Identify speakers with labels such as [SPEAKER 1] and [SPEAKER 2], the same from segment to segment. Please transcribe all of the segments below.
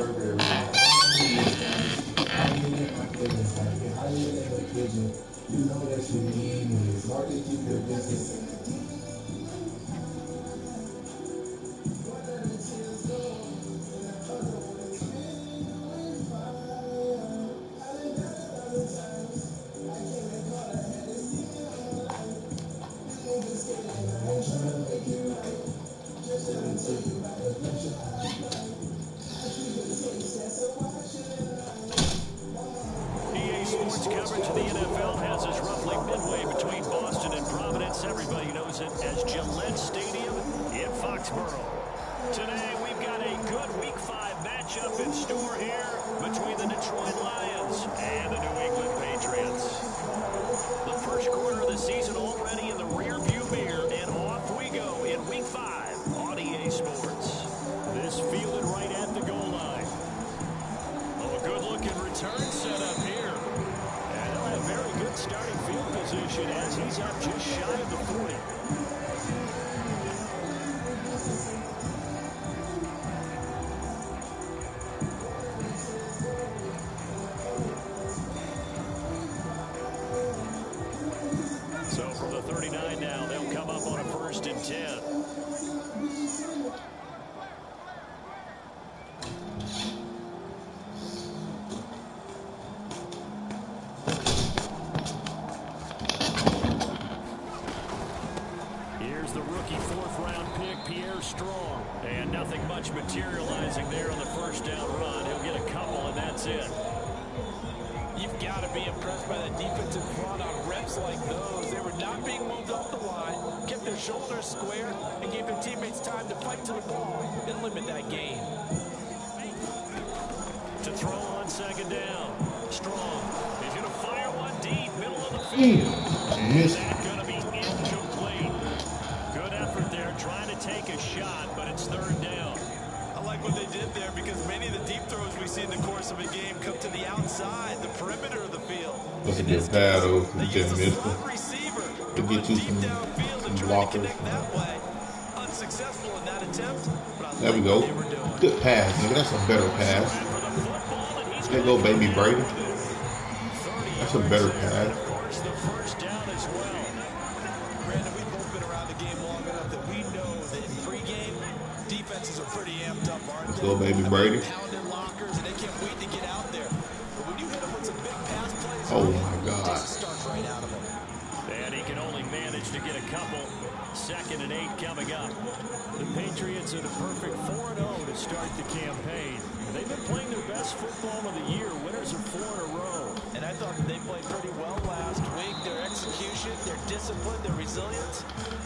[SPEAKER 1] EA Sports coverage of the NFL has us roughly midway between Boston and Providence. Everybody knows it as Gillette Stadium in Foxborough. Today, we've got a good Week 5 matchup in store here between the Detroit Lions and the New England Patriots. The first quarter of the season already in the rearview mirror, and off we go in Week 5 on EA Sports. This fielded right at the goal line. Oh, a good-looking return setup here. And they'll have very good starting field position as he's up just shy of the 40. So from the 39 now, they'll come up on a 1st and 10. Here's the rookie 4th-round pick, Pierre Strong. And nothing much materializing there on the first down run. He'll get a couple, and that's it.
[SPEAKER 2] You've got to be impressed by that defensive front on reps like those. They were not being moved off the line, kept their shoulders square, and gave their teammates time to fight to the ball and limit that gain.
[SPEAKER 1] To throw on 2nd down. Strong. He's going to fire one deep, middle of the field. And that's going to be incomplete. Good effort there, trying to take a shot, but it's 3rd down.
[SPEAKER 2] I like what they did there because many of the deep throws we see in the course of a game come to the outside, the perimeter of the field.
[SPEAKER 3] That's a good paddle. You just missed it.
[SPEAKER 2] Receiver
[SPEAKER 3] To get you some blockers.
[SPEAKER 2] That way. Unsuccessful in that attempt.
[SPEAKER 3] There we go. Good pass, nigga. That's a better pass. There go, baby Brady. That's a better pass.
[SPEAKER 1] Of course, the 1st down as well.
[SPEAKER 2] Brandon, we've both been around the game long enough that we know that in pregame, defenses are pretty amped up, aren't
[SPEAKER 3] Let's
[SPEAKER 2] they?
[SPEAKER 3] go, baby Brady.
[SPEAKER 2] Pounding lockers, and they can't wait to get out there. But when you hit them with some big pass plays,
[SPEAKER 3] Oh my God.
[SPEAKER 2] it starts right out of them.
[SPEAKER 1] And he can only manage to get a couple. 2nd and 8 coming up. The Patriots are the perfect 4-0 to start the campaign. They've been playing their best football of the year. Winners of 4 in a row.
[SPEAKER 2] And I thought that they played pretty well last week. Their execution, their discipline, their resilience,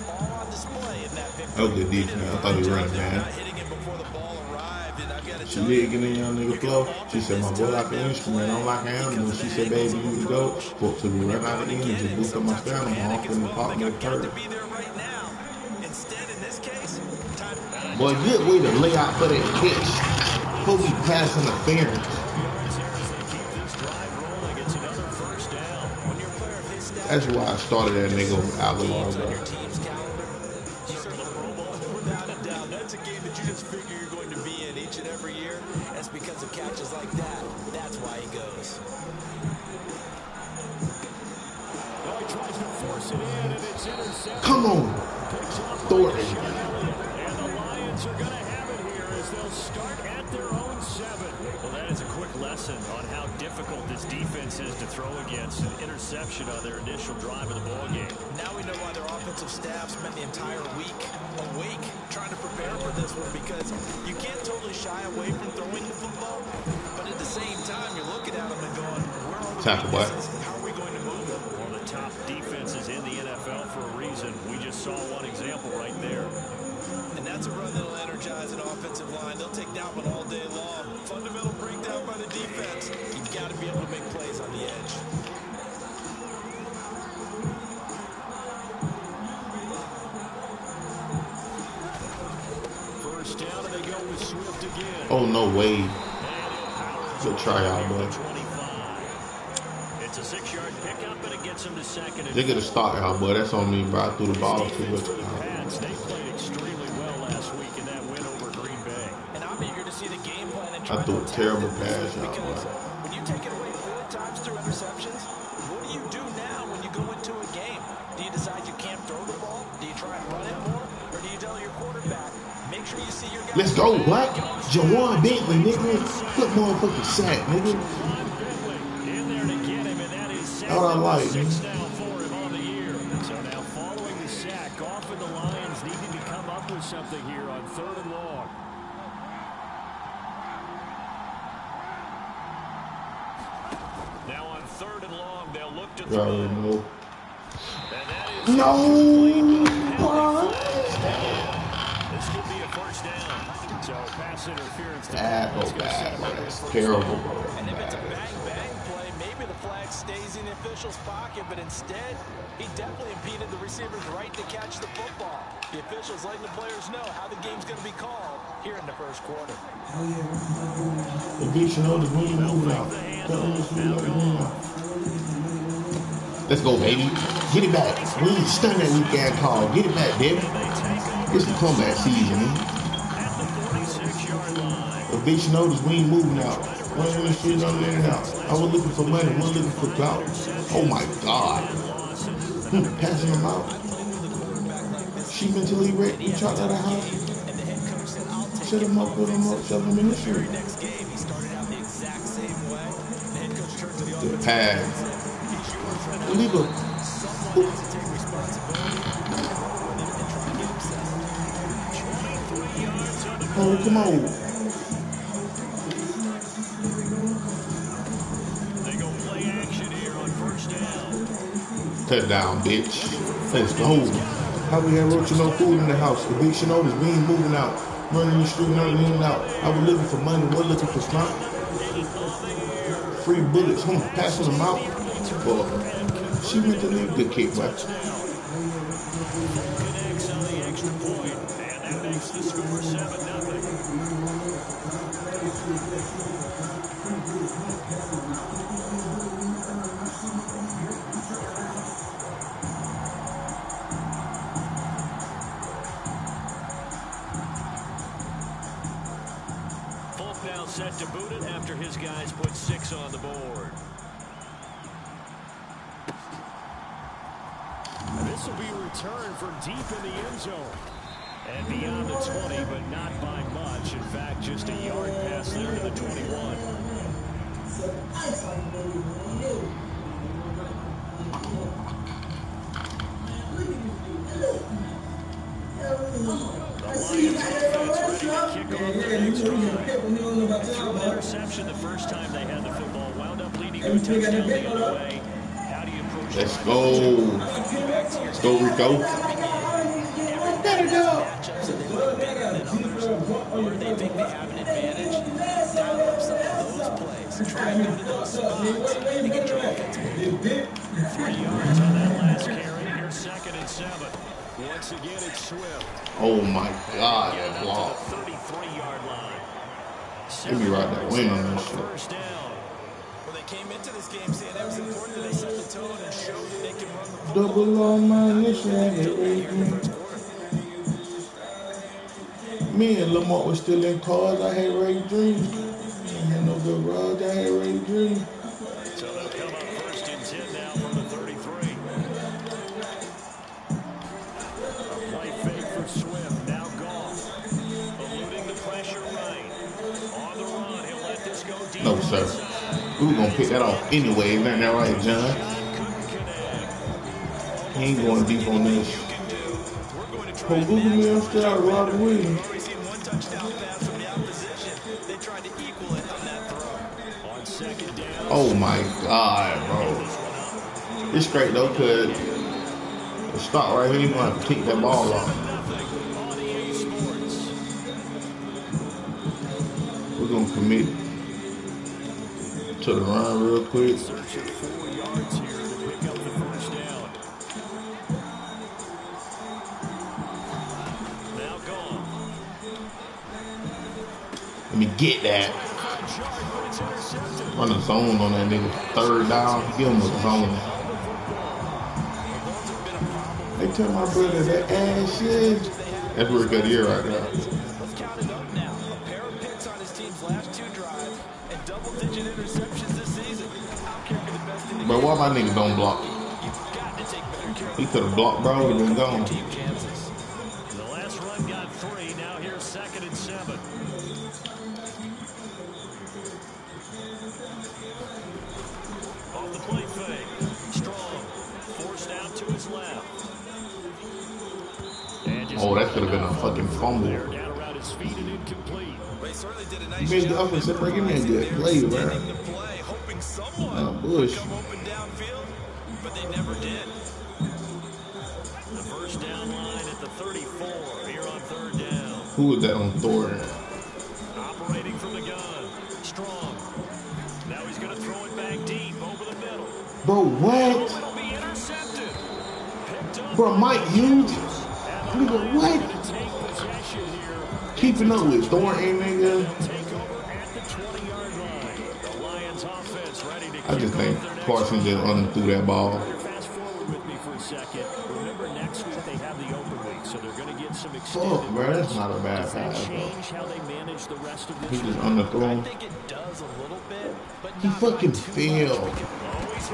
[SPEAKER 2] all on display in that victory.
[SPEAKER 3] That was good defense. I thought he was running, man.
[SPEAKER 2] Not hitting it before the ball arrived, and I've got to
[SPEAKER 3] She
[SPEAKER 2] tell
[SPEAKER 3] did
[SPEAKER 2] you,
[SPEAKER 3] get in young nigga flow. She said, my boy like an instrument. I'm like an animal. She said, baby, you can go. Spoke to me right out of the end and just boost up my stamina. I'm off in the pop in the third. Boy, good way to lay out for that catch. Before we pass interference. That's why I started that nigga out with all that.
[SPEAKER 2] Without a doubt, that's a game that you just figure you're going to be in each and every year. That's because of catches like that. That's why he goes.
[SPEAKER 1] Well, he tries to force it in, and it's intercepted.
[SPEAKER 3] Come on, Thornton.
[SPEAKER 1] And the Lions are going to have it here as they'll start at their own 7. Well, that is a quick lesson on how difficult this defense is to throw against. An interception on their initial drive of the ball game.
[SPEAKER 2] Now we know why their offensive staff spent the entire week awake trying to prepare for this one, because you can't totally shy away from throwing the football, but at the same time, you're looking at them and going, where are we? How are we going to move it?
[SPEAKER 1] One of the top defenses in the NFL for a reason. We just saw one example right there.
[SPEAKER 2] And that's a run that'll energize an offensive line. They'll take that one all day long. Fundamental breakdown by the defense. You've got to be able to make plays on the edge.
[SPEAKER 1] First down, and they go with Swift again.
[SPEAKER 3] Oh, no way. Good try out, boy.
[SPEAKER 1] It's a 6-yard pickup, and it gets him to 2nd and
[SPEAKER 3] They get a start out, boy. That's on me, bro. I threw the ball too much.
[SPEAKER 1] They played extremely well last week in that win over Green Bay.
[SPEAKER 2] And I'm eager to see the game plan and
[SPEAKER 3] I
[SPEAKER 2] try to
[SPEAKER 3] threw a
[SPEAKER 2] attack
[SPEAKER 3] terrible
[SPEAKER 2] it.
[SPEAKER 3] pass out,
[SPEAKER 2] Because
[SPEAKER 3] boy.
[SPEAKER 2] when you take it away 4 times through interceptions, what do you do now when you go into a game? Do you decide you can't throw the ball? Do you try and run it more? Or do you tell your quarterback, make sure you see your guys?
[SPEAKER 3] Let's go, what? Jawan Bentley, nigga. Good motherfucking sack, nigga.
[SPEAKER 1] In there to get him, and that is
[SPEAKER 3] That's what I like,
[SPEAKER 1] 6
[SPEAKER 3] man.
[SPEAKER 1] now for him on the year. So now following the sack, often the Lions needing to come up with something here on 3rd and long. Now on 3rd and long, they'll look to throw.
[SPEAKER 3] No.
[SPEAKER 1] And that is
[SPEAKER 3] No.
[SPEAKER 1] this could be a first down. So pass interference.
[SPEAKER 3] That's bad, bro. That's terrible, bro.
[SPEAKER 2] And if it's a bang-bang play, maybe the flag stays in the official's pocket, but instead, he definitely impeded the receiver's right to catch the football. The officials letting the players know how the game's going to be called here in the first quarter.
[SPEAKER 3] Let's go, baby. Get it back. We ain't stunned that weak ass call. Get it back, baby. It's the comeback season, man. Eviction notice, we ain't moving out. Running in the street, running in and out. I was looking for money, wasn't looking for clout. Oh my God. Passing him out. She mentally wrecked. We chopped out of the house. Shut him up, put him up, shove him in the street. The pass. Leave him. Oh, come on.
[SPEAKER 1] They go play action here on first down.
[SPEAKER 3] Touchdown, bitch. Let's go. How we had roach no food in the house? Eviction notice, we ain't moving out. Running the street, running in and out. I was looking for money, was looking for slump. Free bullets, passing them out. But she meant to leave the kick, but
[SPEAKER 1] Connects on the extra point, and that makes the score 7-0. Folk now set to boot it after his guys put 6 on the board. This will be a return from deep in the end zone. And beyond the 20, but not by much. In fact, just a yard pass there to the 21. The Lions offense ready to kick off the next drive. Threw an interception the first time they had the football. Wound up leading to a touchdown the other way. How do you approach that?
[SPEAKER 3] let's go. Let's go, Rico. Better go.
[SPEAKER 2] Where they think they have an advantage, dial up some of those plays. Try and go to those spots and get your offense moving.
[SPEAKER 1] 3 yards on that last carry. Here's 2nd and 7. Once again, it's Swift.
[SPEAKER 3] Oh my God, that
[SPEAKER 1] To
[SPEAKER 3] block.
[SPEAKER 1] the 33-yard line.
[SPEAKER 3] Give me right that win on this shit.
[SPEAKER 1] First down.
[SPEAKER 2] Well, they came into this game saying it was important that they set the tone and show that they can run the football.
[SPEAKER 3] Double on my mission. Me and Lamont was still in cars. I had Ray Dreams. I had no good rods. I had Ray Dreams.
[SPEAKER 1] So they'll come up 1st and 10 now from the 33. A play fake for Swift. Now Goff. Eluding the pressure right. On the run. He'll let this go deep.
[SPEAKER 3] No, sir. We were going to pick that off anyway. Isn't that right, John? He ain't going deep on this. Oh, Google me instead of Robert Williams. Oh my God, bro. It's straight though, cause the stop right here, you're gonna have to kick that ball off. We're gonna commit to the run real quick.
[SPEAKER 1] Searching 4 yards here to pick up the first down. Now gone.
[SPEAKER 3] Let me get that. Run a zone on that nigga. 3rd down. Give him a zone. They tell my brother that ass shit. That's where it got here right now.
[SPEAKER 2] Let's count it up now. A pair of picks on his
[SPEAKER 3] Bro, why my nigga don't block? He could have blocked, bro. Would have been gone.
[SPEAKER 1] The last run got 3. Now here's 2nd and 7. Off the play fake. Strong. Forced out to his left.
[SPEAKER 3] Oh, that could have been a fucking fumble.
[SPEAKER 1] Down around his feet and incomplete.
[SPEAKER 3] He made the offensive break. Give me a good play, man. Bush.
[SPEAKER 2] Come open downfield, but they never did.
[SPEAKER 1] The first down line at the 34 here on 3rd down.
[SPEAKER 3] Who was that on Thor?
[SPEAKER 1] Operating from the gun. Strong. Now he's going to throw it back deep over the middle.
[SPEAKER 3] Bro, what?
[SPEAKER 1] It'll be intercepted. Picked up.
[SPEAKER 3] Bro, Mike Hughes? Nigga, what? Keeping up with Thornton, nigga. I just think Carson just threw that ball.
[SPEAKER 1] Fast forward with me for a second. Remember, next week they have the open week, so they're going to get some extended.
[SPEAKER 3] Fuck, bro, that's not a bad pass, bro.
[SPEAKER 1] Change how they manage the rest of the
[SPEAKER 3] He just underthrown.
[SPEAKER 2] I think it does a little bit, but
[SPEAKER 3] He fucking failed.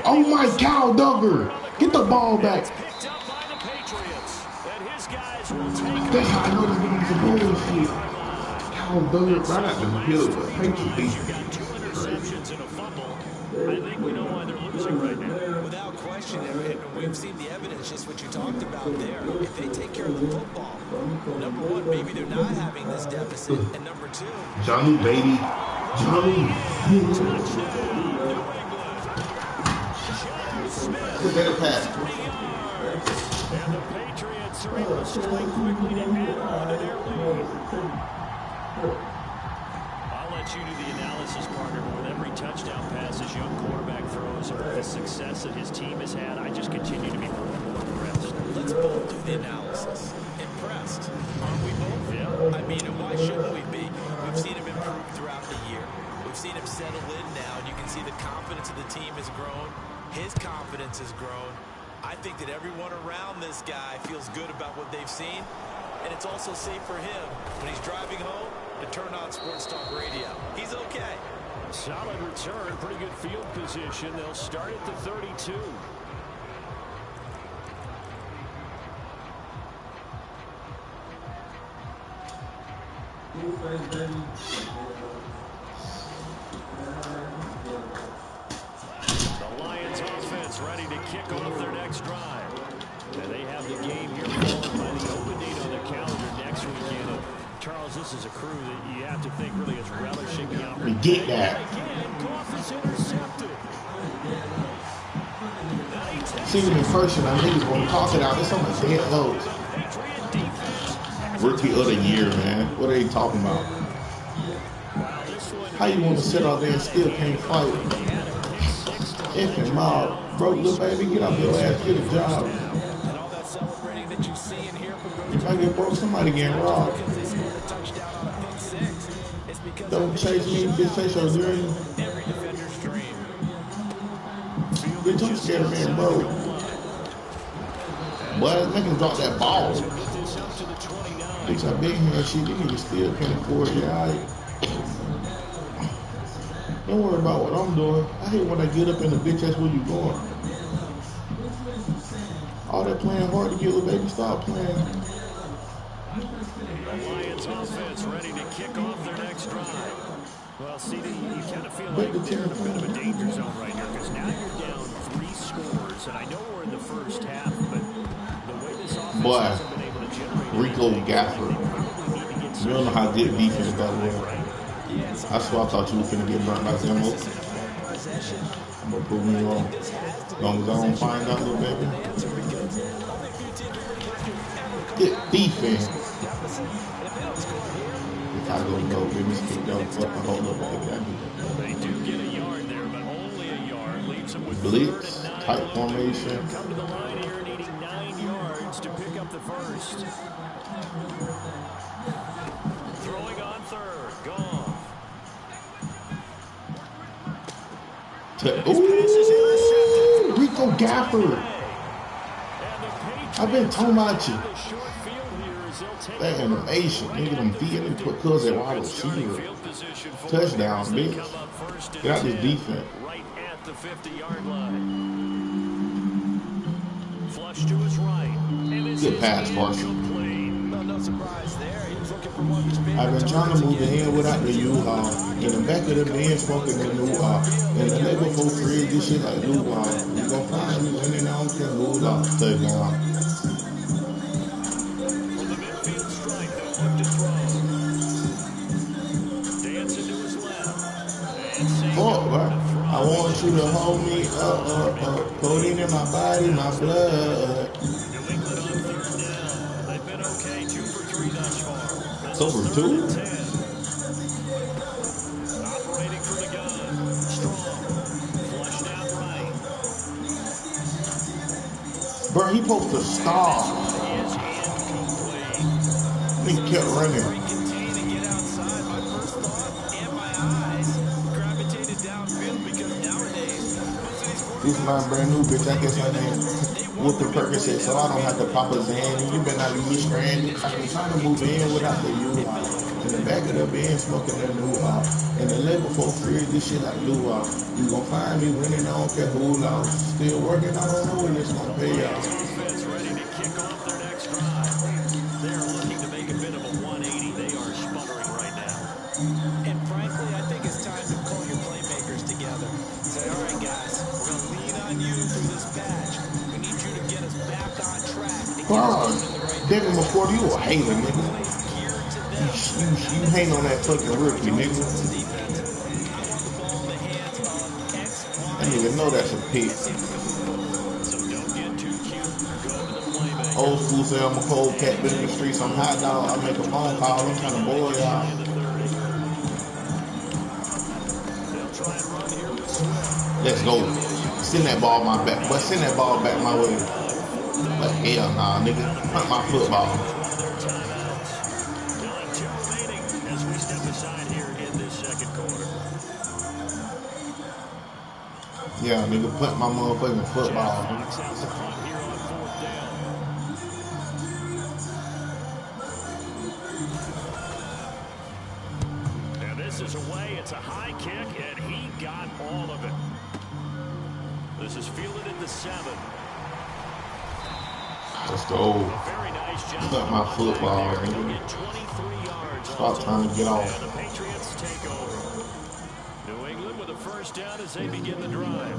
[SPEAKER 3] Oh my God, Duggar. Get the ball back.
[SPEAKER 1] Picked up by the Patriots, and his guys will take.
[SPEAKER 3] That's how I know this nigga's a bullshit. Cow Duggar, right out the middle of the Patriots.
[SPEAKER 1] You got 2 interceptions and a fumble. I think we know why they're losing right now.
[SPEAKER 2] without question, and we've seen the evidence, just what you talked about there. If they take care of the football, number one, maybe they're not having this deficit, and number two,
[SPEAKER 3] Johnny, baby. Johnny. Look at the pass.
[SPEAKER 1] And the Patriots are able to strike quickly to add on to their lead. I'll let you do the analysis, partner. With every touchdown pass this young quarterback throws, and with the success that his team has had, I just continue to be more and more impressed.
[SPEAKER 2] let's both do the analysis. Impressed. Aren't we both?
[SPEAKER 1] Yeah.
[SPEAKER 2] I mean, and why shouldn't we be? We've seen him improve throughout the year. We've seen him settle in now, and you can see the confidence of the team has grown. His confidence has grown. I think that everyone around this guy feels good about what they've seen, and it's also safe for him when he's driving home to turn on Sports Talk Radio. He's okay.
[SPEAKER 1] Solid return, pretty good field position. They'll start at the 32. The Lions offense ready to kick off their next drive. And they have the game here followed by the open date on the calendar next weekend. And Charles, this is a crew that you have to think really is relishing the opportunity.
[SPEAKER 3] We get that.
[SPEAKER 1] Again, Goff is intercepted.
[SPEAKER 3] See him in person, I niggas gonna toss it out. It's on the dead lows.
[SPEAKER 1] Patriot defense.
[SPEAKER 3] Rookie of the year, man. What are they talking about? How you want to sit out there and still can't fight? Effing mob. Broke little baby, get up your ass, get a job.
[SPEAKER 2] And all that celebrating that you see and hear from
[SPEAKER 3] If I get broke, somebody getting robbed.
[SPEAKER 2] because they scored a touchdown on a pick six. It's because
[SPEAKER 3] Don't chase me, bitch, chase your dream.
[SPEAKER 2] every defender's dream.
[SPEAKER 3] Bitch, I'm scared of being broke. Boy, make him drop that ball. Bitch, I been here and shit, these niggas still can't afford it. Don't worry about what I'm doing. I hate when I get up in the bitch, that's where you going. All that playing hard to get, little baby, stop playing.
[SPEAKER 1] The Lions offense ready to kick off their next drive. Well, CD, you kind of feel like they're in a bit of a danger zone right here because now you're down 3 scores, and I know we're in the first half, but the way this offense
[SPEAKER 3] Boy,
[SPEAKER 1] hasn't been able to generate
[SPEAKER 3] Rico Gaffer. You don't know how good defense that was. I swear I thought you were finna get burnt like them. I'm gonna prove me wrong. As long as I don't find out, little baby. Get defense. I go, baby, stick down, fucking hold up, baby.
[SPEAKER 1] They do get a yard there, but only a yard. Leaves them with
[SPEAKER 3] Blitz,
[SPEAKER 1] 3rd and 9.
[SPEAKER 3] tight formation.
[SPEAKER 1] Come to the line here needing 9 yards to pick up the first. Throwing on 3rd. Gone.
[SPEAKER 3] Ooh, Rico Gaffer. I've been talking about you. That animation, nigga, them feet and put cuz at wide receiver. Touchdown, bitch. Get out this defense.
[SPEAKER 1] Right at the 50-yard line. Flush to his right. And this
[SPEAKER 3] Good
[SPEAKER 1] is
[SPEAKER 3] pass, Sparks.
[SPEAKER 1] incomplete.
[SPEAKER 2] No surprise there. He was looking for one of his favorite
[SPEAKER 3] I've been trying to move the
[SPEAKER 2] targets
[SPEAKER 3] end without the U-Haul. In the back of the bin, smoking the new in the label for free, this shit like new you gon' find me winning, I don't care who lost. Touchdown.
[SPEAKER 1] From the midfield stripe, they'll look to throw. Dancing to his left. And saved
[SPEAKER 3] Fuck, bro.
[SPEAKER 1] over to throw.
[SPEAKER 3] I want you to hold me up. Codeine in my body, my blood.
[SPEAKER 1] New England on third down. They've been okay, 2 for 3 thus far. This
[SPEAKER 3] So
[SPEAKER 1] is
[SPEAKER 3] for
[SPEAKER 1] third
[SPEAKER 3] 2?
[SPEAKER 1] and 10. Operating from the gun. Strong. Flushed out right.
[SPEAKER 3] Bro, he supposed to stop.
[SPEAKER 1] Is incomplete.
[SPEAKER 3] He kept running.
[SPEAKER 2] Contain and get outside. My first thought and my eyes gravitated downfield because nowadays
[SPEAKER 3] This is my brand new bitch. I guess her name Whooper Percocet, so I don't have to pop a Zan. And you better not leave me stranded. I've been trying to move in without the U-Haul. In the back of the bin, smoking the new in the label for free, this shit like new You gon' find me winning, I don't care who lost. Still working, I don't know when it's gonna pay off.
[SPEAKER 1] Offense ready to kick off their next drive. They're looking to make a bit of a 180. They are sputtering right now.
[SPEAKER 2] and frankly, I think it's time to call your playmakers together. Say, all right, guys, we're going to lean on you through this patch. We need you to get us back on track.
[SPEAKER 3] Devin McCourt, you a hater, nigga. You hang on that fucking rookie, nigga. That nigga know that's a pick.
[SPEAKER 1] So don't get too cute. Go to the playmaker.
[SPEAKER 3] Old school say I'm a cold cat, been in the streets, I'm hot dog. I make a phone call, I'm trying to boil y'all.
[SPEAKER 1] They'll try and run here with Swift.
[SPEAKER 3] Let's go. Send that ball my back, but send that ball back my way. But hell nah, nigga. Hunt my football.
[SPEAKER 1] As we step aside here in this second quarter.
[SPEAKER 3] Yeah, nigga, punt my motherfucking football.
[SPEAKER 1] Fox out the front here on fourth down. And this is away. It's a high kick, and he got all of it. This is fielded at the 7.
[SPEAKER 3] Let's go.
[SPEAKER 1] A very nice job.
[SPEAKER 3] Punt my football,
[SPEAKER 1] They'll
[SPEAKER 3] nigga.
[SPEAKER 1] get 23 yards.
[SPEAKER 3] Stop trying to get off.
[SPEAKER 1] And the Patriots take over. New England with a first down as they begin the drive.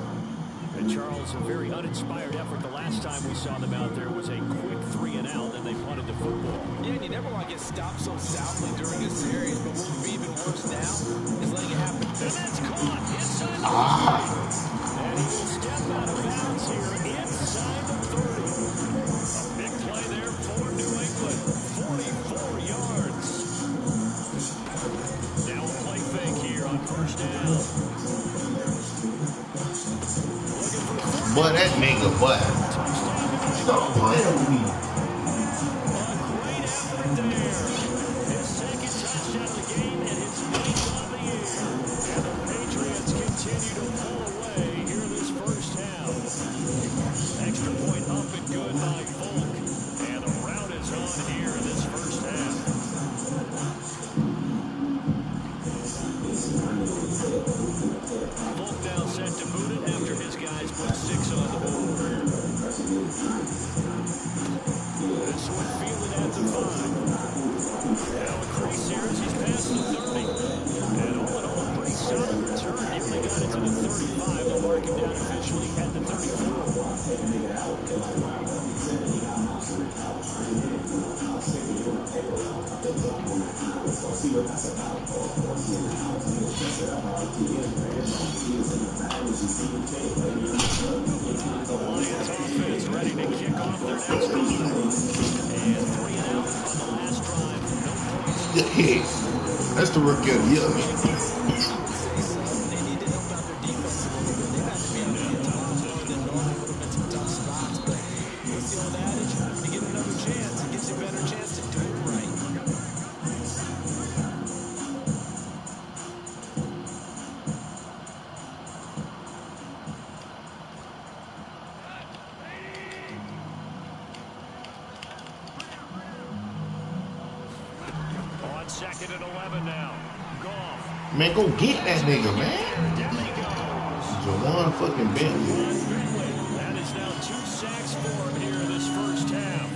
[SPEAKER 1] And Charles, a very uninspired effort. The last time we saw them out there was a quick 3 and out, and they punted the football.
[SPEAKER 2] Yeah, and you never want to get stopped so soundly during a series, but what would be even worse now is letting it happen.
[SPEAKER 1] And that's caught inside the 30. And he will step out of bounds here inside the 30. A big play there for New England. 44 yards. Now a play fake here on first down.
[SPEAKER 3] But that nigga, but stop playing with me.
[SPEAKER 1] A great effort there. His second touchdown of the game and his 9th of the year. And the Patriots continue to pull away here this first half. Extra point up and good by Folk. And the route is on here in this first half. Folk now set to boot it after his guys put 6 on the board. This one fielded at the 5. Now increase here as he's past the 30. And all in all, a pretty solid return. He only got it to the 35. They'll mark him down officially at the 34. The Lions offense ready to kick off their next drive. And 3 and out on the last drive. No points.
[SPEAKER 3] Yeah, that's the rookie of the year, man.
[SPEAKER 1] On 2nd and 11 now. Goff.
[SPEAKER 3] Man, go get that nigga, man.
[SPEAKER 1] Down he goes.
[SPEAKER 3] Jawan fucking Bentley.
[SPEAKER 1] That is now 2 sacks for him here in this first half.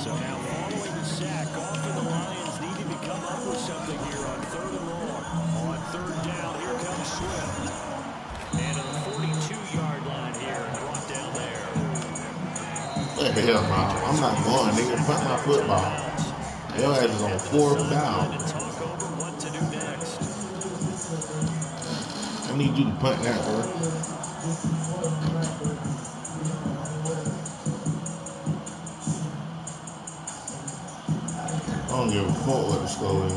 [SPEAKER 1] So now following the sack, often the Lions needing to come up with something here on 3rd and long. On 3rd down, here comes Swift. And to the 42-yard line here and brought down there.
[SPEAKER 3] What the hell, man? I'm not going, nigga. Punt my football. Your ass is on 4th down.
[SPEAKER 1] Talk over what to do next.
[SPEAKER 3] I need you to punt that, bro. I don't give a fuck what the score is.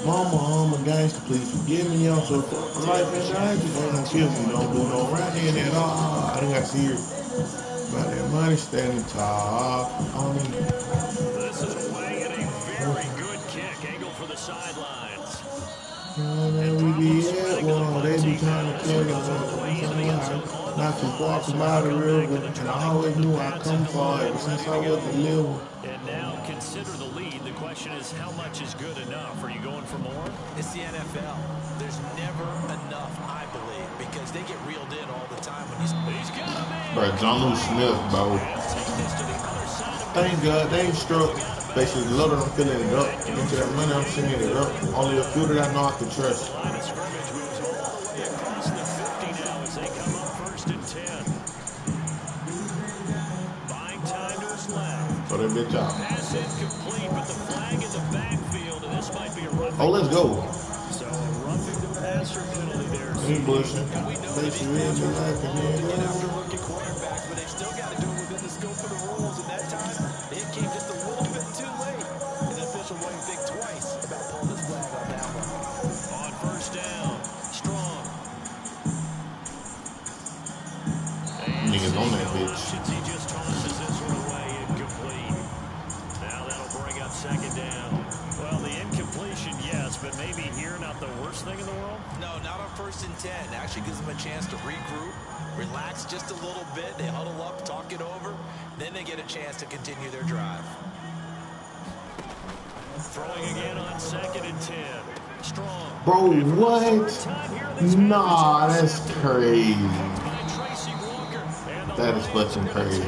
[SPEAKER 3] Mama, I'm a gangster, please forgive me. I'm so fuck for life and I just ain't gonna kill me. Don't do no running at all. I think I see her. But that money standing tall on me.
[SPEAKER 1] This is away and a very good kick. Angle for the sidelines.
[SPEAKER 3] And we be at one. They be trying to kill us. Not too far from out the river. And I always knew I'd come far ever since I was a little.
[SPEAKER 1] And now consider the lead. The question is, how much is good enough? Are you going for more?
[SPEAKER 2] It's the NFL. There's never enough, I believe, because they get reeled in all the time when
[SPEAKER 1] He's got him in.
[SPEAKER 3] Bro, John Smith, bro. Thank God they ain't struck. Basically, a lot of them filling it up. Into that money, I'm sending it up. Only a few that I know I can trust.
[SPEAKER 1] Line of scrimmage moves all the way across the 50 now as they come up 1st and 10. Buying time to his left.
[SPEAKER 3] So that bitch out.
[SPEAKER 1] Pass incomplete, but the flag in the backfield, and this might be a roughing.
[SPEAKER 3] Oh, let's go.
[SPEAKER 1] So a roughing the passer penalty there.
[SPEAKER 3] He bushing. Basically, it's like a
[SPEAKER 2] after rookie quarterback, but they still got to do it within the scope of the rules. And that time, it came just a little bit too late. And the official wouldn't think twice about pulling his flag on that one.
[SPEAKER 1] On 1st down, Strong.
[SPEAKER 3] niggas on that bitch.
[SPEAKER 1] He just tosses this one away, incomplete. Now that'll bring up 2nd down. Well, the incompletion, yes, but maybe here not the worst thing in the world?
[SPEAKER 2] No, not on 1st and 10. Actually gives them a chance to regroup, relax just a little bit. They huddle up, talk it over. Then they get a chance to continue their drive.
[SPEAKER 1] Throwing again on 2nd and 10. Strong.
[SPEAKER 3] Bro, what? Nah, that's crazy. That is fucking crazy.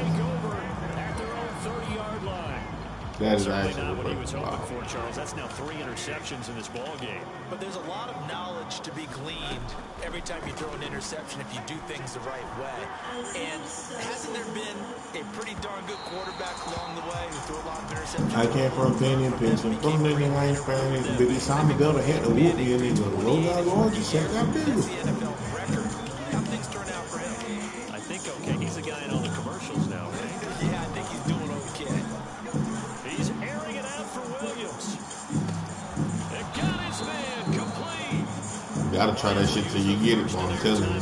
[SPEAKER 3] That is actually
[SPEAKER 1] not what he was hoping
[SPEAKER 3] wow.
[SPEAKER 1] for, Charles. That's now 3 interceptions in this ball game.
[SPEAKER 2] But there's a lot of knowledge to be gleaned every time you throw an interception if you do things the right way. And hasn't there been a pretty darn good quarterback along the way who threw a lot of interceptions?
[SPEAKER 3] I came from penny and pension. From the nigga I ain't fan. But it's time to build a head to whoop me and nigga. Roll out large, you said that bigger.
[SPEAKER 2] That's the NFL record. How things turn out for him?
[SPEAKER 1] I think, okay, he's the guy in all the commercials now, right?
[SPEAKER 2] Yeah, I think he's doing okay.
[SPEAKER 1] He's airing it out for Williams. It got his man complete.
[SPEAKER 3] You gotta try that shit till you get it, bro. I'm telling you.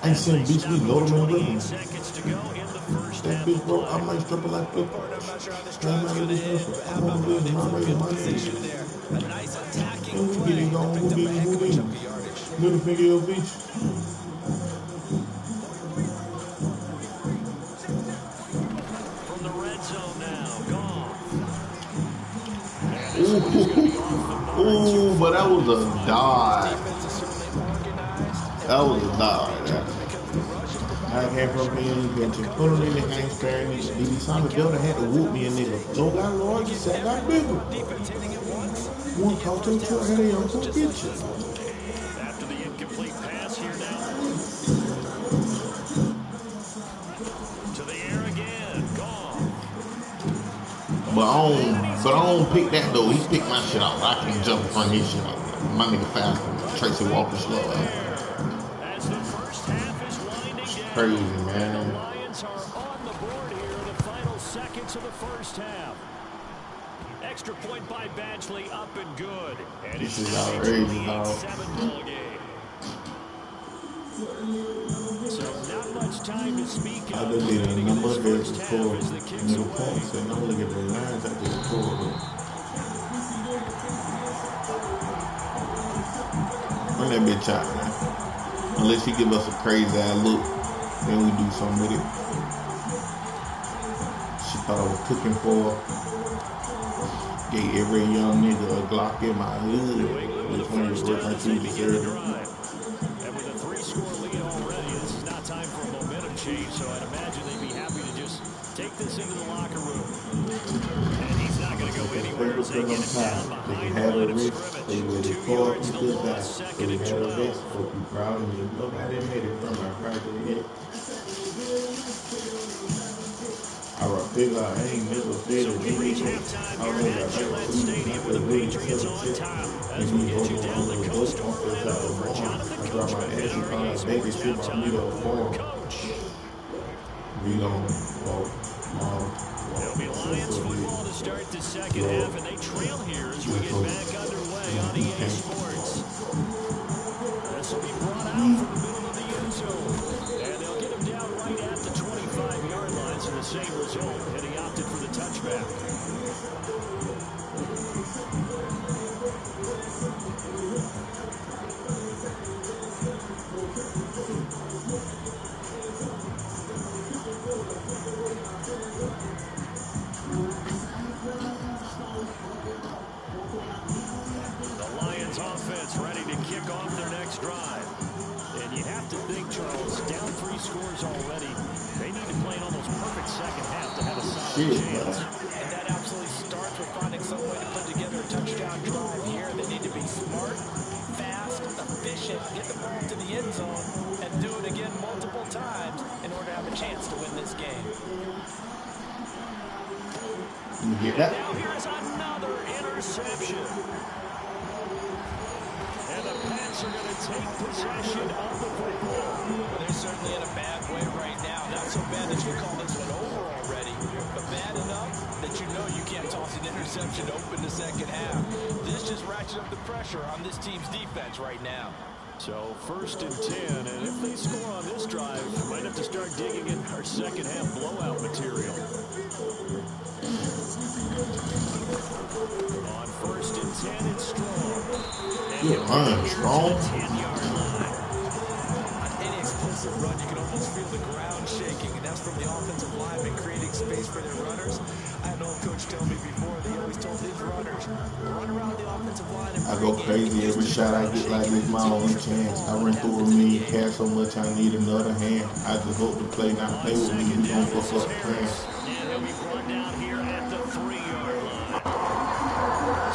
[SPEAKER 3] I ain't seen beats me load them in the rhythm.
[SPEAKER 1] Seconds to go in the first
[SPEAKER 3] That
[SPEAKER 1] half.
[SPEAKER 3] bitch, bro, I might strip it like this.
[SPEAKER 2] I'm not sure how this
[SPEAKER 3] I'm
[SPEAKER 2] drive's going to end, but how about running from a good position there? A nice attacking play that picked up a heck of a chunk of yardage.
[SPEAKER 3] Middle finger your beach.
[SPEAKER 1] From the red zone now, gone.
[SPEAKER 3] Ooh, but that was a dive. That was a dive. I came from being benching. Put on in the game sparing me. He decided to build a head to whoop me a nigga. No got large, he said got bigger. One caught two truck head of your bitch.
[SPEAKER 1] After the incomplete pass here now. To the air again, gone.
[SPEAKER 3] But I don't pick that though. He picked my shit out. I can't jump in front of his shit out. My nigga fast. Tracy Walker slow.
[SPEAKER 1] As the first half is winding down.
[SPEAKER 3] Crazy,
[SPEAKER 1] The
[SPEAKER 3] man.
[SPEAKER 1] Lions are on the board here in the final seconds of the first half. Extra point by Badgley, up and good. And
[SPEAKER 3] This
[SPEAKER 1] it's
[SPEAKER 3] is outrageous, dog.
[SPEAKER 1] 7 ball game. So not much time to speak of.
[SPEAKER 3] I just need a number of days
[SPEAKER 1] First
[SPEAKER 3] to
[SPEAKER 1] half
[SPEAKER 3] score
[SPEAKER 1] as the kicks
[SPEAKER 3] middle
[SPEAKER 1] away.
[SPEAKER 3] points, and I'm looking at the lines after the score. Run that bitch out, man. Unless he give us a crazy ass look. Then we do something with it. She thought I was cooking for her. Gave every young nigga a Glock in my hood. Which one you work on to the server?
[SPEAKER 1] And with a 3-score lead already, this is not time for a momentum change, so I'd imagine they'd be happy to just take this into the locker room. And he's not going to go anywhere as they get him down behind the line of scrimmage. 2 yards to the loss, 2nd and 12.
[SPEAKER 3] Hope you proud of me. Nobody made it from my practice yet. I figure I ain't never been
[SPEAKER 1] So we reach halftime here at Gillette Stadium with the Patriots on top. As we get you down the coast to Orlando for Jonathan Coachman and our NBA Sports Halftime report. Coach. There'll be Lions football to start the second half, and they trail here as we get back underway on EA Sports. This will be brought out from the middle of the end zone, and they'll get him down right at the 25-yard line, so the same result, and he opted for the touchback. The Lions offense ready to kick off their next drive. And you have to think, Charles, down 3 scores already. They need to play an almost perfect second half to have a solid chance.
[SPEAKER 2] And that absolutely starts with finding some way to put together a touchdown drive here. They need to be smart, fast, efficient, get the ball to the end zone, and do it again multiple times in order to have a chance to win this game.
[SPEAKER 3] You get that?
[SPEAKER 1] Now here's another interception. And the Pats are going to take possession of the football.
[SPEAKER 2] Well, they're certainly in a bad way right now. Not so bad that you call this one over already, but bad enough that you know you can't toss an interception to open the second half. This just ratchets up the pressure on this team's defense right now.
[SPEAKER 1] So 1st and 10, and if they score on this drive, we might have to start digging in our second half blowout material. On 1st and 10, it's Strong. And
[SPEAKER 3] You're Strong.
[SPEAKER 1] 10-yard line.
[SPEAKER 2] On any explosive run, you can almost feel the ground shaking, and that's from the offensive linemen creating space for their runners. I had an old coach tell me before, they always told his runners, run around the offensive line. And
[SPEAKER 3] I go crazy every shot I get like it's my only chance. I run through a million cash so much I need another hand. I just hope to play, not play with me. We gon' fuck up the plan.
[SPEAKER 1] And he'll be brought down here at the 3-yard line.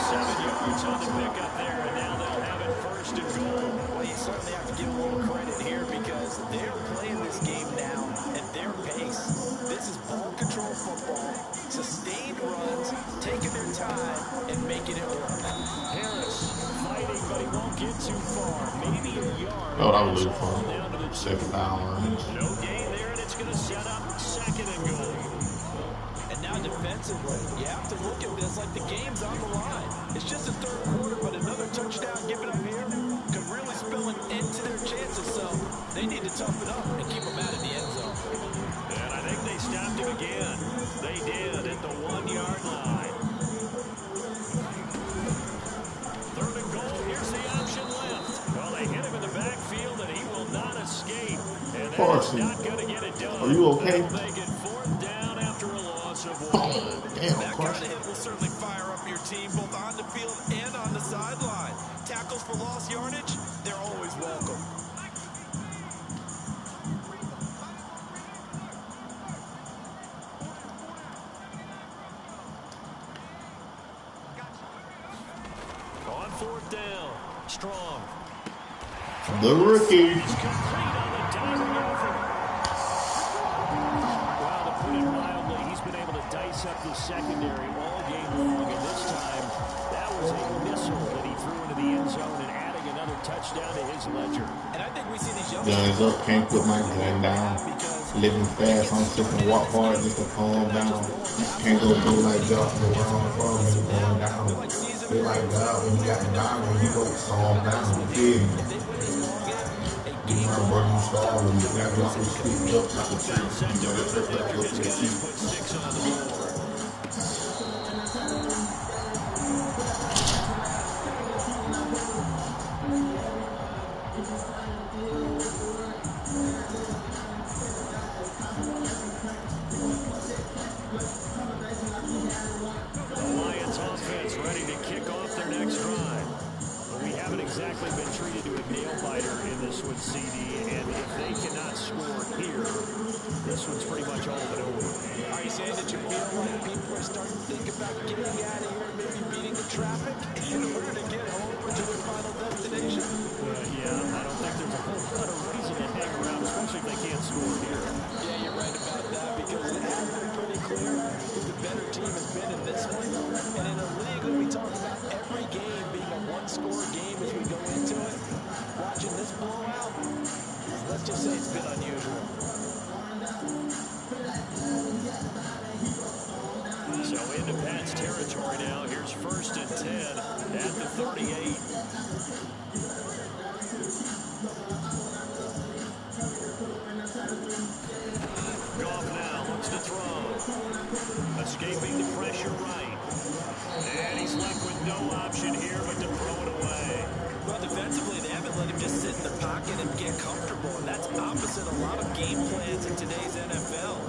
[SPEAKER 1] 7 yards on the pickup there, and now they'll have it 1st and goal.
[SPEAKER 2] Well, you certainly have to give a little credit here because they're playing this game now at their pace. This is ball control football, sustained runs, taking their time, and making it work.
[SPEAKER 1] Harris fighting, but he won't get too far. Maybe a yard.
[SPEAKER 3] Oh, that was really fun.
[SPEAKER 1] Down to the
[SPEAKER 3] 7th down range.
[SPEAKER 1] No gain there, and it's going to set up 2nd and goal.
[SPEAKER 2] And now defensively, you have to look at this like the game's on the line. It's just the 3rd quarter, but another touchdown given up here could really spill an end to their chances. So they need to toughen up and keep them out of the end zone.
[SPEAKER 1] And I think they stopped him again. They did at the 1-yard line. 3rd and goal. Here's the option left. Well, they hit him in the backfield, and he will not escape. And that's not going to get it done.
[SPEAKER 3] Are you okay?
[SPEAKER 1] They'll make it 4th down after a loss of 1.
[SPEAKER 3] Damn,
[SPEAKER 2] That kind of hit will certainly fire up your team both on the field and on the sideline. Tackles for lost yardage, they're always welcome.
[SPEAKER 1] On 4th down, Strong.
[SPEAKER 3] The rookie.
[SPEAKER 1] He's complete on the diving effort. Well, to put it mildly, he's been able to dice up the secondary all game long, and this time that was a missile that he threw into the end zone and adding another touchdown to his ledger.
[SPEAKER 2] And I think we see these young
[SPEAKER 3] Guns up, can't put my gun down. Living fast, I'm sipping walk hard just to calm down. Can't go through like God, go around far when you're going down. Feel like God when you got the down, when you go calm down. You feel me? You my brother, you saw when you got lost and speak up like a tree. You know, that's what I look at you.
[SPEAKER 1] Put 6 on the board. with CD, and if they cannot score here, this one's pretty much all but over.
[SPEAKER 2] Are you saying that you feel like people are starting to think about getting out of here, maybe beating the traffic in order to get home or to their final destination?
[SPEAKER 1] Yeah, I don't think there's a whole lot of reason to hang around, especially if they can't score here.
[SPEAKER 2] Yeah, you're right about that, because it has been pretty clear who the better team has been in this one. And in a league where we talk about every game being a one-score game as we go into it, watching this blowout, let's just say it's been unusual.
[SPEAKER 1] So into Pat's territory now. Here's 1st and 10 at the 38. Goff now looks to throw. Escaping the pressure right. And he's left with no option here but to throw it away.
[SPEAKER 2] Well, defensively, they haven't let him just sit in the pocket and get comfortable, and that's opposite a lot of game plans in today's NFL.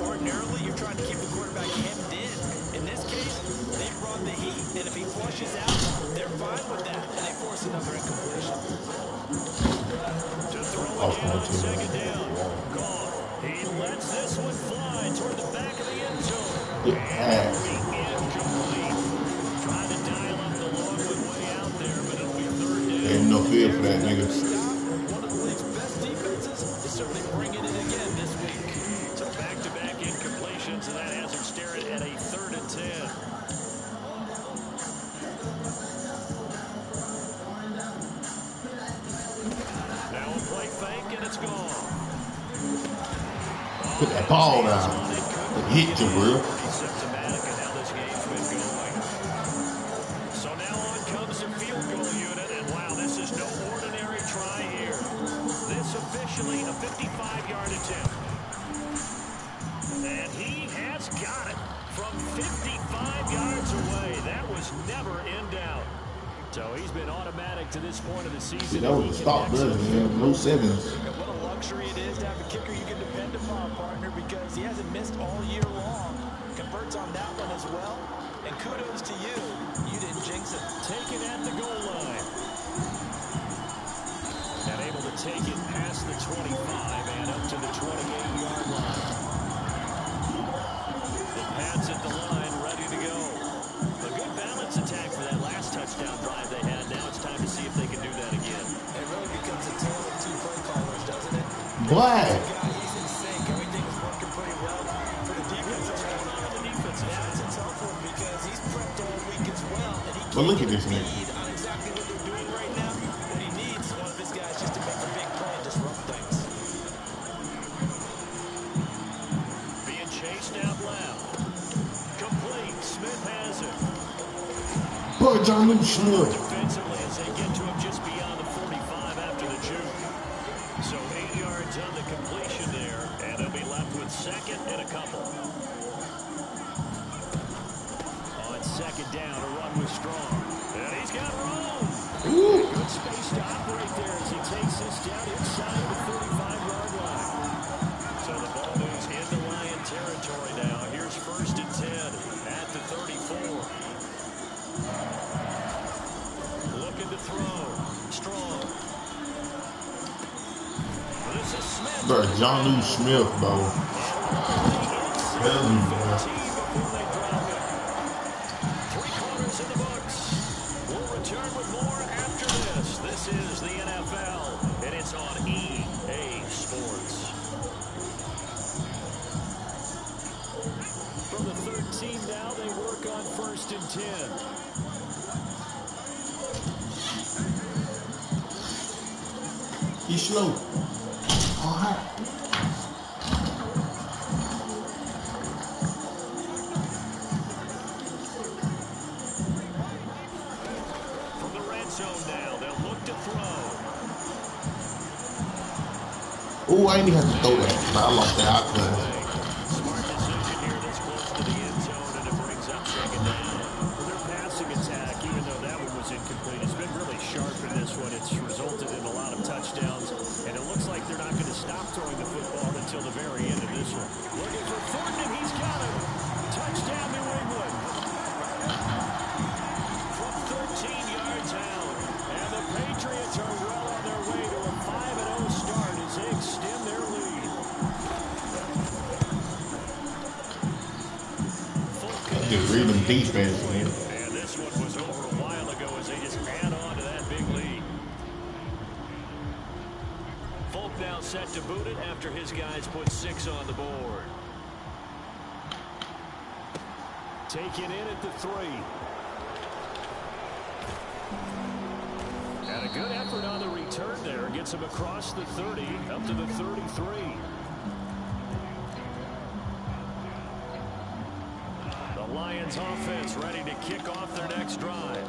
[SPEAKER 2] Ordinarily, you're trying to keep the quarterback hemmed in. In this case, they brought the heat, and if he flushes out, they're fine with that, and they force another incompletion.
[SPEAKER 1] To throw again on 2nd down. Goff, he lets this one fly toward the back of the end zone. And it'll be incomplete. Trying to dial up the long one way out there, but it'll be 3rd down.
[SPEAKER 3] Ain't no fear for that nigga.
[SPEAKER 2] One of the league's best defenses is certainly bringing it again this week.
[SPEAKER 1] So back-to-back incompletions, and that has him staring at a 3rd and 10. Now a play fake, and it's gone.
[SPEAKER 3] Put that ball down. Hit you, bro.
[SPEAKER 1] Pretty symptomatic of how this game's been going. So now on comes the field goal unit, and wow, this is no ordinary try here. This officially a 55-yard attempt. And he has got it from 55 yards away. That was never in doubt. So he's been automatic to this point of the season.
[SPEAKER 3] Yeah, that was a stop there, man. No sevens.
[SPEAKER 2] What a luxury it is to have a kicker you can depend upon, partner, because he hasn't missed all year long. Converts on that one as well. And kudos to you. You didn't jinx it.
[SPEAKER 1] Taken at the goal line. And able to take it past the 25 and up to the 28-yard line. The Pats at the line, ready to go. A good balance attack for that last touchdown drive they had. Now it's time to see if they can do that again.
[SPEAKER 2] It really becomes a tale of two play callers, doesn't it?
[SPEAKER 3] Black.
[SPEAKER 2] He's in sync. Everything is working pretty well for the defense. It's helpful because he's prepped all week as well, and he
[SPEAKER 3] But look at this
[SPEAKER 2] read
[SPEAKER 3] nigga.
[SPEAKER 2] on exactly what they're doing right now. What he needs is one of his guys just to make a big play and disrupt things.
[SPEAKER 1] Being chased out left. Complete. Smith has it.
[SPEAKER 3] Bro, John Smith.
[SPEAKER 1] Defensively as they get to him just beyond the 45 after the juke. So 8 yards on the completion there, and they'll be left with 2nd and a couple. On 2nd down, a run with Strong. And he's got room. Good space to operate there as he takes this down inside the 45-yard line. So the ball moves into Lion territory now. Here's 1st and 10 at the 34. Looking to throw. Strong. This is Smith.
[SPEAKER 3] Bro, John Smith, bro. Hell, bro.
[SPEAKER 1] 3/4 in the books. We'll return with more after this. This is the NFL, and it's on EA Sports. From the 13 now, they work on 1st and 10.
[SPEAKER 3] He's slow. All right.
[SPEAKER 1] From the red zone now, they'll look to throw.
[SPEAKER 3] Oh, I ain't even have to throw that. But I lost that outcome.
[SPEAKER 1] Smart decision here that's close to the end zone, and it brings up 2nd down. Well, their passing attack, even though that one was incomplete, has been really sharp in this one. It's resulted in a lot of touchdowns, and it looks like they're not going to stop throwing the football until the very end of this one. Looking for Thornton, and he's got it. Touchdown, New England. From 13 yards out, and the Patriots are well on their way to a 5-0
[SPEAKER 3] see them defense, man.
[SPEAKER 1] And this one was over a while ago as they just add on to that big lead. Folk now set to boot it after his guys put 6 on the board. Taken in at the 3. And a good effort on the return there. Gets him across the 30, up to the 33. The Lions offense ready to kick off their next drive.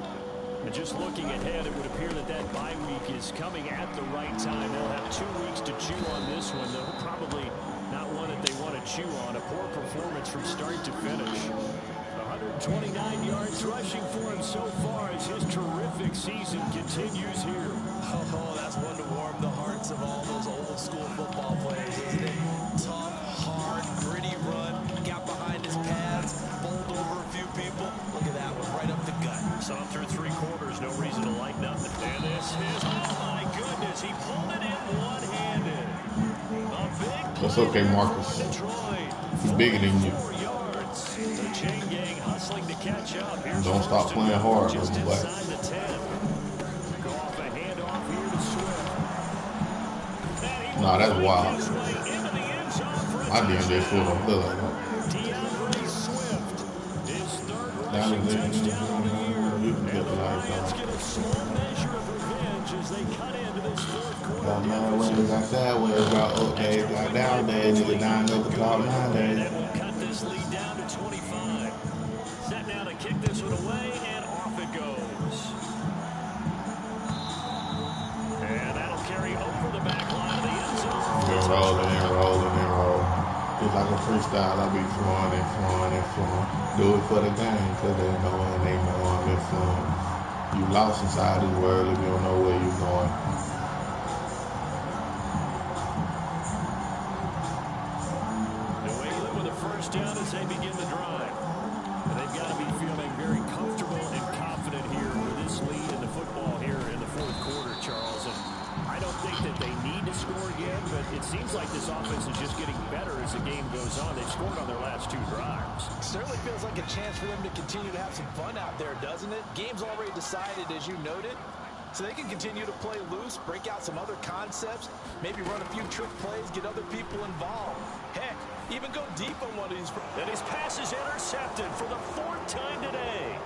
[SPEAKER 1] And just looking ahead, it would appear that that bye week is coming at the right time. They'll have 2 weeks to chew on this one, though probably not one that they want to chew on. A poor performance from start to finish. 129 yards rushing for him so far as his terrific season continues here.
[SPEAKER 2] Oh, that's one to warm the hearts of all those old school football players, isn't it? Tough, hard, gritty run. Got behind his pads, bowled over a few people. Look at that one, right up the gut.
[SPEAKER 1] Saw through 3 quarters, no reason to lighten up. And this is, oh my goodness, he pulled it in one-handed. A big play.
[SPEAKER 3] That's okay, Marcus. He's bigger than you.
[SPEAKER 1] 4 yards. The chain gang hustling to catch up. Here's
[SPEAKER 3] Don't stop playing hard,
[SPEAKER 1] just
[SPEAKER 3] little boy.
[SPEAKER 1] inside the 10. Go off a handoff here to Swift.
[SPEAKER 3] Nah, that's wild.
[SPEAKER 1] His way into the end zone for a
[SPEAKER 3] I didn't just feel like that.
[SPEAKER 1] DeAndre Swift. His 3rd
[SPEAKER 3] That
[SPEAKER 1] rushing
[SPEAKER 3] was it.
[SPEAKER 1] touchdown of the year.
[SPEAKER 3] You can
[SPEAKER 1] And
[SPEAKER 3] get
[SPEAKER 1] the
[SPEAKER 3] the lights
[SPEAKER 1] Lions
[SPEAKER 3] on.
[SPEAKER 1] get a small measure of revenge as they cut into this 4th quarter.
[SPEAKER 3] Got mad ways, got sideways, got up days, got down days, nigga down over cloud 9
[SPEAKER 1] And
[SPEAKER 3] days.
[SPEAKER 1] that will cut this lead down to 25. Set now to kick this one away, and off it goes. And that'll carry over the back line of the end zone.
[SPEAKER 3] Been rolling and rolling and rolling. It's like a freestyle. I be flowing and flowing and flowing. Do it for the game, cause they know and they know I'm in flowing. You lost inside this world if you don't know where you're going.
[SPEAKER 1] New England with a first down as they begin the drive. And they've got to be feeling very comfortable and confident here with this lead in the football here in the 4th quarter, Charles. And I don't think that they need to score again, but it seems like this offense is just getting better as the game goes on. They've scored on their last 2 drives.
[SPEAKER 2] Certainly feels like a chance for them to continue to have some fun out there, doesn't it? Game's already decided, as you noted. So they can continue to play loose, break out some other concepts, maybe run a few trick plays, get other people involved. Heck, even go deep on one of these.
[SPEAKER 1] And his pass is intercepted for the 4th time today.